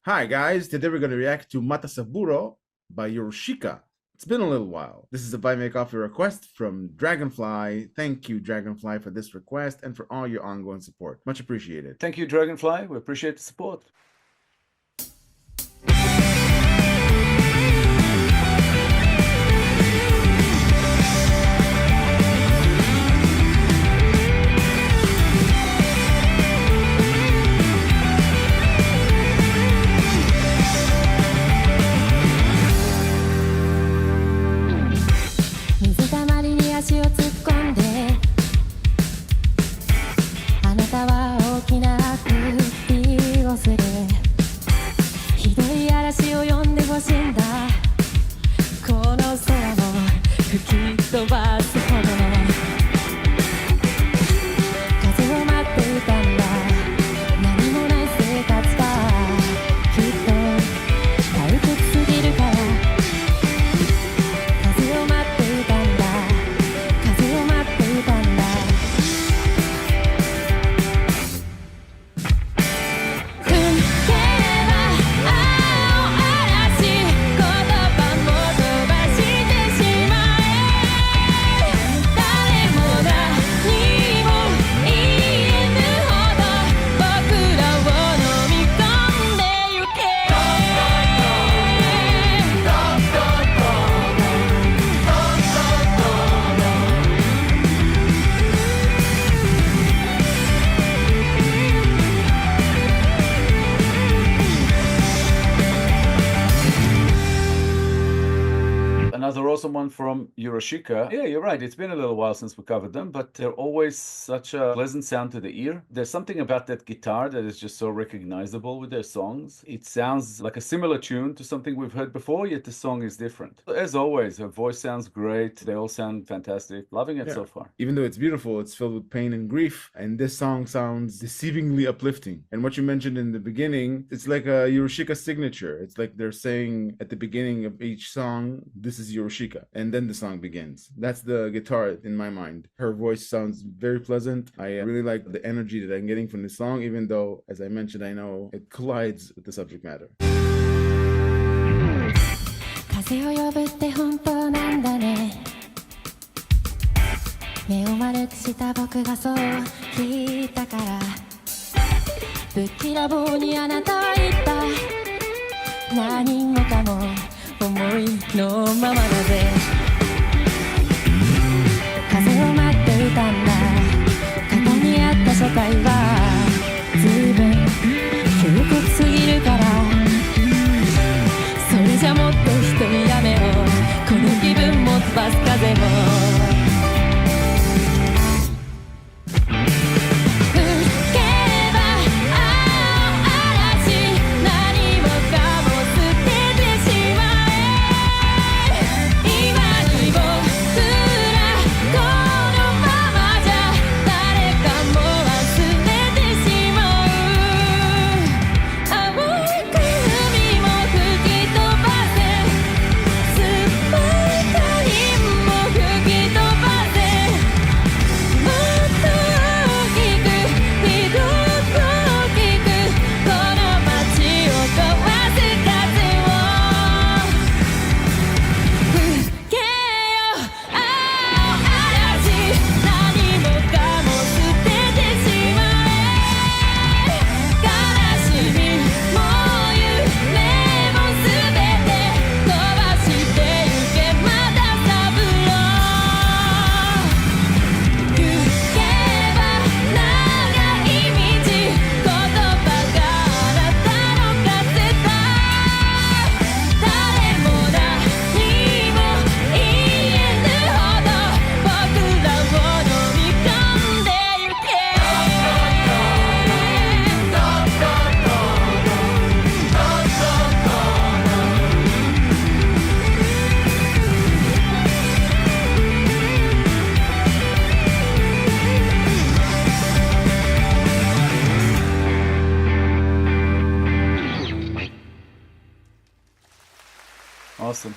Hi guys, today we're going to react to MATASABURO by YORUSHIKA. It's been a little while. This is a BuyMeACoffee request from DragonPhly. Thank you, DragonPhly, for this request and for all your ongoing support. Much appreciated. Thank you, DragonPhly. We appreciate the support. 水たまりに足を突っ込んであなたは大きなあくびをするひどい嵐を呼んでほしいんだこの空も吹き飛ばすほどの風を待っていたんだ何もない生活がきっと退屈すぎるから風を待っていたんだ風を待っていたんだ吹けば青嵐言葉も飛ばしてしまえ誰も何も言えぬほど僕らを飲み込んでゆけAnother awesome one from YORUSHIKA. Yeah, you're right. It's been a little while since we covered them, but they're always such a pleasant sound to the ear. There's something about that guitar that is just so recognizable with their songs. It sounds like a similar tune to something we've heard before, yet the song is different. As always, her voice sounds great. They all sound fantastic. Loving it so far. Even though it's beautiful, it's filled with pain and grief, and this song sounds deceivingly uplifting. And what you mentioned in the beginning, it's like a YORUSHIKA signature. It's like they're saying at the beginning of each song, this is YORUSHIKA, and then the song begins. That's the guitar in my mind. Her voice sounds very pleasant. I really like the energy that I'm getting from this song, even though, as I mentioned, I know it collides with the subject matter. 風を呼ぶって本当なんだね目を丸くした僕がそう聞いたからぶっきらぼうにあなたは言った何もかも思いのままだぜ風を待っていたんだ肩にあった初回は随分窮屈すぎるからそれじゃもっと一人やめようこの気分も飛ばす風もAwesome.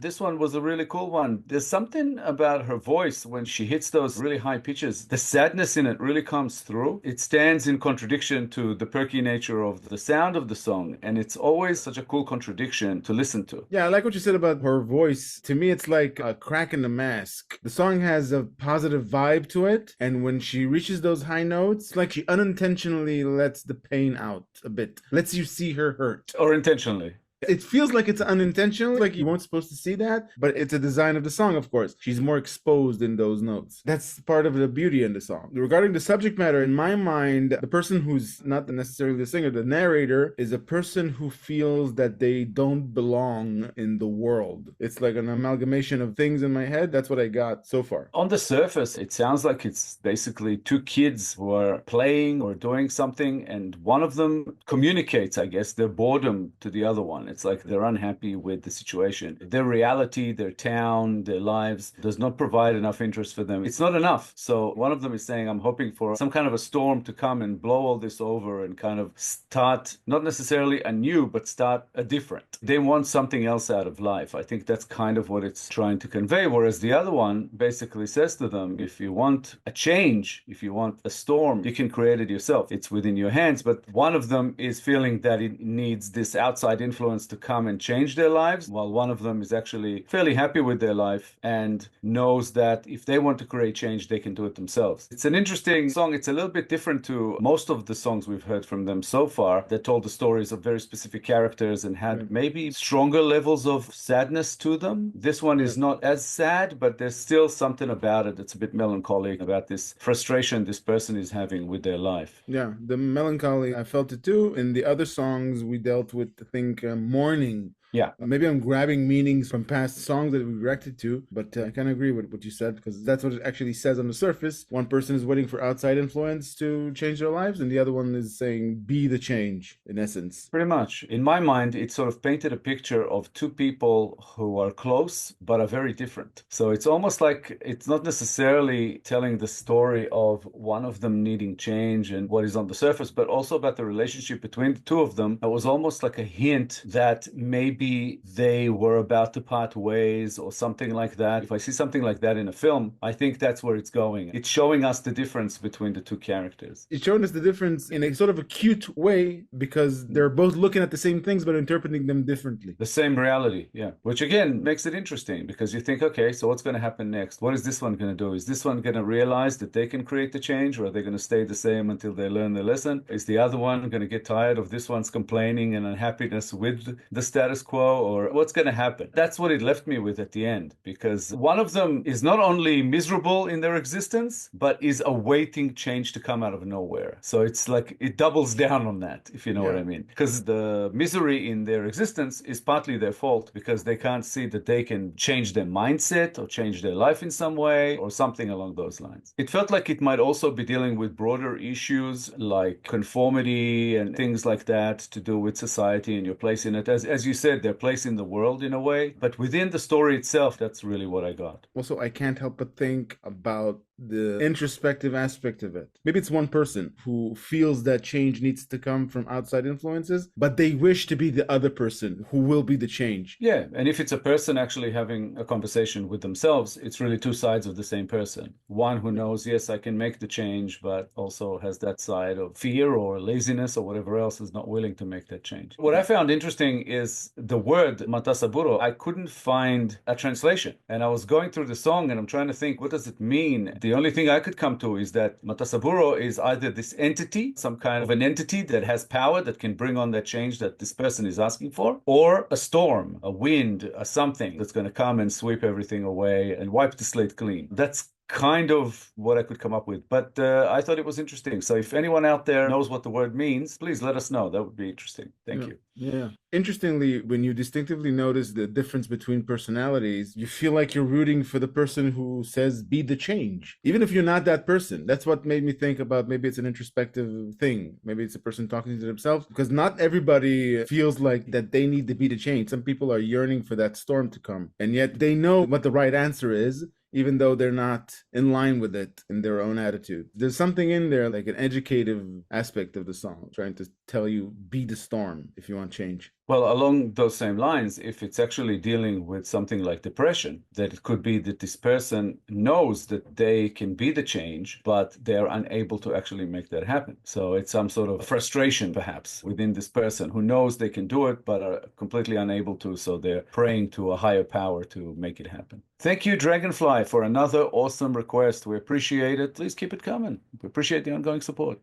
This one was a really cool one. There's something about her voice when she hits those really high pitches. The sadness in it really comes through. It stands in contradiction to the perky nature of the sound of the song, and it's always such a cool contradiction to listen to. Yeah, I like what you said about her voice. To me, it's like a crack in the mask. The song has a positive vibe to it, and when she reaches those high notes, like she unintentionally lets the pain out a bit, lets you see her hurt. Or intentionally. It feels like it's unintentional, like you weren't supposed to see that, but it's a design of the song, of course. She's more exposed in those notes. That's part of the beauty in the song. Regarding the subject matter, in my mind, the person who's not necessarily the singer, the narrator, is a person who feels that they don't belong in the world. It's like an amalgamation of things in my head. That's what I got so far. On the surface, it sounds like it's basically two kids who are playing or doing something, and one of them communicates, I guess, their boredom to the other one. It's like they're unhappy with the situation. Their reality, their town, their lives does not provide enough interest for them. It's not enough. So one of them is saying, I'm hoping for some kind of a storm to come and blow all this over and kind of start, not necessarily anew, but start a different. They want something else out of life. I think that's kind of what it's trying to convey. Whereas the other one basically says to them, if you want a change, if you want a storm, you can create it yourself. It's within your hands. But one of them is feeling that it needs this outside influence to come and change their lives, while one of them is actually fairly happy with their life and knows that if they want to create change, they can do it themselves. It's an interesting song. It's a little bit different to most of the songs we've heard from them so far that told the stories of very specific characters and had maybe stronger levels of sadness to them. This one is not as sad, but there's still something about it that's a bit melancholic, about this frustration this person is having with their life. Yeah, the melancholy, I felt it too. In the other songs, we dealt with, I think, mourning. Yeah. Maybe I'm grabbing meanings from past songs that we reacted to, but I kind of agree with what you said, because that's what it actually says on the surface. One person is waiting for outside influence to change their lives, and the other one is saying, be the change, in essence. Pretty much. In my mind, it sort of painted a picture of two people who are close, but are very different. So it's almost like it's not necessarily telling the story of one of them needing change and what is on the surface, but also about the relationship between the two of them. It was almost like a hint that maybe they were about to part ways or something like that. If I see something like that in a film, I think that's where it's going. It's showing us the difference between the two characters. It's showing us the difference in a sort of a cute way, because they're both looking at the same things but interpreting them differently. The same reality, yeah. Which again makes it interesting, because you think, okay, so what's going to happen next? What is this one going to do? Is this one going to realize that they can create the change, or are they going to stay the same until they learn their lesson? Is the other one going to get tired of this one's complaining and unhappiness with the status quo? Or what's going to happen? That's what it left me with at the end, because one of them is not only miserable in their existence, but is awaiting change to come out of nowhere. So it's like it doubles down on that, if you know what I mean. Because the misery in their existence is partly their fault, because they can't see that they can change their mindset or change their life in some way or something along those lines. It felt like it might also be dealing with broader issues like conformity and things like that to do with society and your place in it. As you said, their place in the world in a way, but within the story itself, that's really what I got. Also, I can't help but think about the introspective aspect of it. Maybe it's one person who feels that change needs to come from outside influences, but they wish to be the other person who will be the change. Yeah, and if it's a person actually having a conversation with themselves, it's really two sides of the same person. One who knows, yes, I can make the change, but also has that side of fear or laziness or whatever else, is not willing to make that change. What I found interesting is the word MATASABURO. I couldn't find a translation, and I was going through the song and I'm trying to think, what does it mean? The only thing I could come to is that MATASABURO is either this entity, some kind of an entity that has power that can bring on that change that this person is asking for, or a storm, a wind, a something that's going to come and sweep everything away and wipe the slate clean. That's kind of what I could come up with, but I thought it was interesting. So if anyone out there knows what the word means, please let us know. That would be interesting. Thank you. Yeah. Interestingly, when you distinctively notice the difference between personalities, you feel like you're rooting for the person who says, be the change, even if you're not that person. That's what made me think about maybe it's an introspective thing. Maybe it's a person talking to themselves, because not everybody feels like that they need to be the change. Some people are yearning for that storm to come, and yet they know what the right answer is. even though they're not in line with it in their own attitude. There's something in there, like an educative aspect of the song, trying to tell you, be the storm if you want change. Well, along those same lines, if it's actually dealing with something like depression, that it could be that this person knows that they can be the change, but they're unable to actually make that happen. So it's some sort of frustration, perhaps, within this person who knows they can do it, but are completely unable to. So they're praying to a higher power to make it happen. Thank you, DragonPhly, for another awesome request. We appreciate it. Please keep it coming. We appreciate the ongoing support.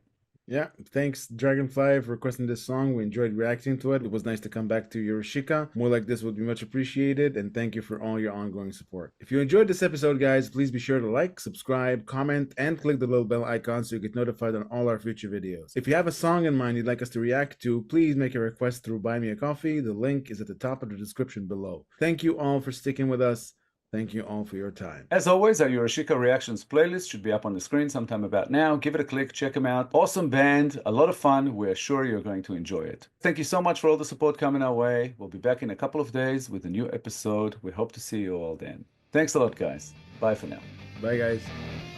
Yeah, thanks DragonPhly for requesting this song. We enjoyed reacting to it. It was nice to come back to YORUSHIKA. More like this would be much appreciated, and thank you for all your ongoing support. If you enjoyed this episode, guys, please be sure to like, subscribe, comment, and click the little bell icon so you get notified on all our future videos. If you have a song in mind you'd like us to react to, please make a request through BuyMeACoffee. The link is at the top of the description below. Thank you all for sticking with us. Thank you all for your time. As always, our YORUSHIKA Reactions playlist should be up on the screen sometime about now. Give it a click, check them out. Awesome band, a lot of fun. We're sure you're going to enjoy it. Thank you so much for all the support coming our way. We'll be back in a couple of days with a new episode. We hope to see you all then. Thanks a lot, guys. Bye for now. Bye, guys.